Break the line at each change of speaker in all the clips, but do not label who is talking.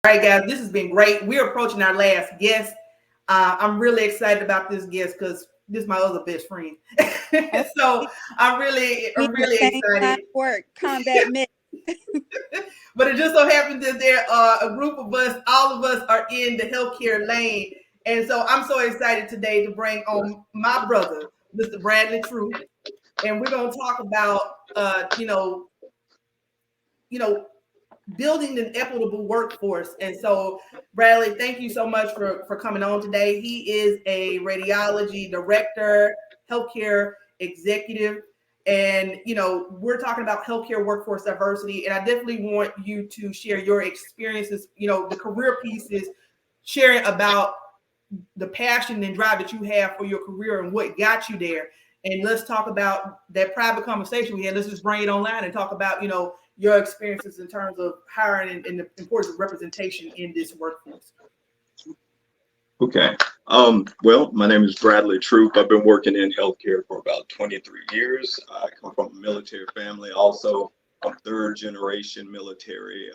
All right, guys, this has been great. We're approaching our last guest. I'm really excited about this guest because this is my other best friend. So
We
I'm
in the
really
same line
excited.
of work, combat med.
But it just so happens that there are a group of us, all of us are in the healthcare lane. And so I'm so excited today to bring on my brother, Mr. Bradley Troupe. And we're going to talk about, you know, building an equitable workforce. And so, Bradley, thank you so much for coming on today. He is a radiology director, healthcare executive, and we're talking about healthcare workforce diversity. And I definitely want you to share your experiences, the career pieces, sharing about the passion and drive that you have for your career and what got you there. And let's talk about that private conversation we had. Let's just bring it online and talk about, your experiences in terms of hiring and the importance of representation in this workforce.
Okay. Well, my name is Bradley Troupe. I've been working in healthcare for about 23 years. I come from a military family. Also, I'm third generation military.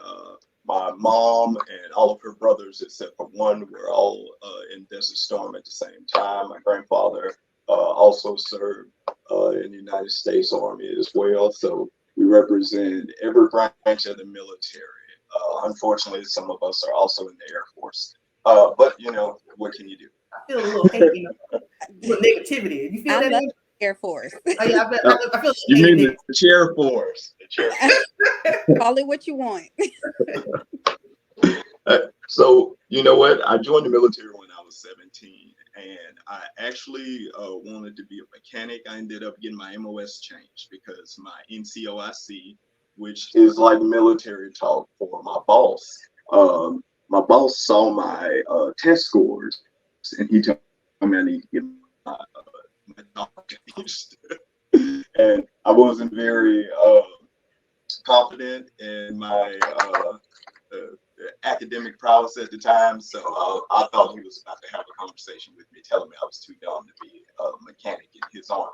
My mom and all of her brothers, except for one, were all in Desert Storm at the same time. My grandfather also served in the United States Army as well. So we represent every branch of the military. Unfortunately, some of us are also in the Air Force. But what can you do?
I feel a little hate, a little negativity. You feel
I
that?
love Air Force.
Oh, yeah, I feel
you mean the chair force? The chair force.
Call it what you want.
So you know what? I joined the military when I was 17, and I actually wanted to be a mechanic. I ended up getting my MOS changed because my NCOIC, which is like military talk for my boss. My boss saw my test scores, and he told me I need to get my job changed. And I wasn't very confident in my academic prowess at the time, so I thought he was about to have a conversation with me, telling me I was too dumb to be a mechanic in his army.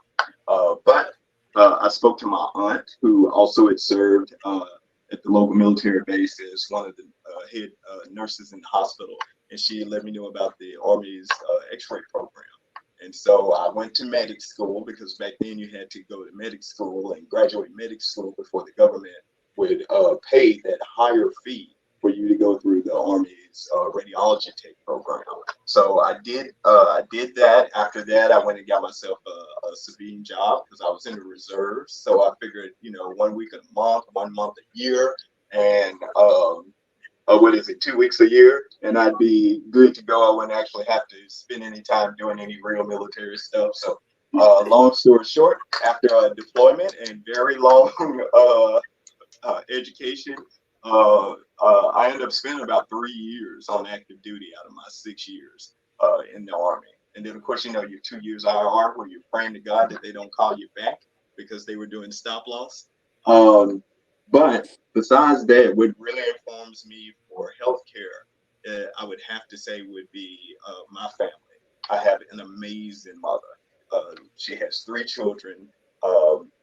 But I spoke to my aunt, who also had served at the local military base as one of the head nurses in the hospital, and she let me know about the Army's X-ray program. And so I went to medic school, because back then you had to go to medic school and graduate medic school before the government would pay that higher fee for you to go through the Army's radiology tech program. So I did that. After that, I went and got myself a civilian job because I was in the reserves. So I figured, 1 week a month, 1 month a year, and 2 weeks a year, and I'd be good to go. I wouldn't actually have to spend any time doing any real military stuff. So long story short, after a deployment and very long education, I ended up spending about 3 years on active duty out of my 6 years in the Army. And then, of course, your 2 years IR, where you're praying to God that they don't call you back because they were doing stop loss. But besides that, what really informs me for healthcare, I would have to say, would be my family. I have an amazing mother. She has 3 children.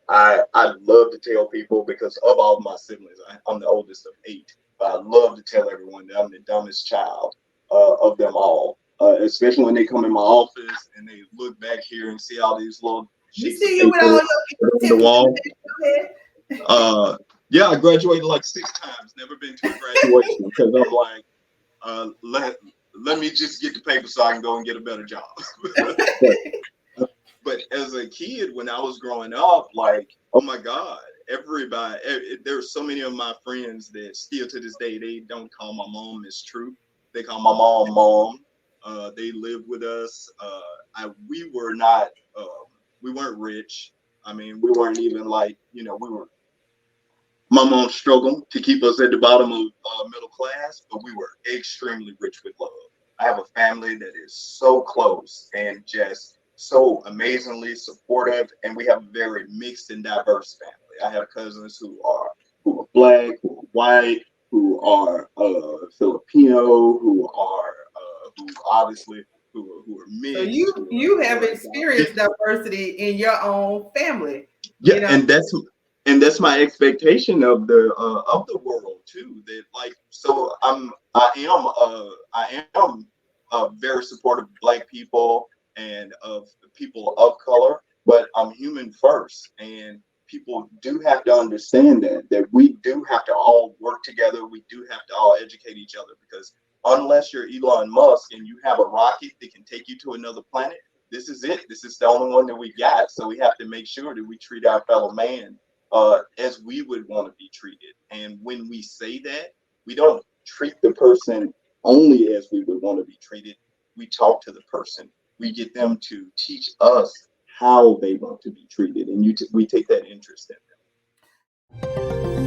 I love to tell people, because of all my siblings, I'm the oldest of 8. But I love to tell everyone that I'm the dumbest child of them all, especially when they come in my office and they look back here and see all these little sheets of paper on the wall. Yeah, I graduated like 6 times, never been to a graduation, because I'm like, let me just get the paper so I can go and get a better job. But as a kid, when I was growing up, like, oh my God, everybody, there's so many of my friends that still to this day, they don't call my mom Miss Troupe. They call my mom. They lived with us. We weren't rich. I mean, we weren't even like, my mom struggled to keep us at the bottom of middle class, but we were extremely rich with love. I have a family that is so close and just so amazingly supportive, and we have a very mixed and diverse family. I have cousins who are black, who are white, who are Filipino, who are mixed.
So you have experienced diversity in your own family.
Yeah, and and that's my expectation of the world too. That like, so I am very supportive of Black people and of people of color, but I'm human first, and people do have to understand that we do have to all work together. We do have to all educate each other, because unless you're Elon Musk and you have a rocket that can take you to another planet, this is it. This is the only one that we got. So we have to make sure that we treat our fellow man as we would want to be treated. And when we say that, we don't treat the person only as we would want to be treated. We talk to the person. We get them to teach us how they want to be treated, and we take that interest in them.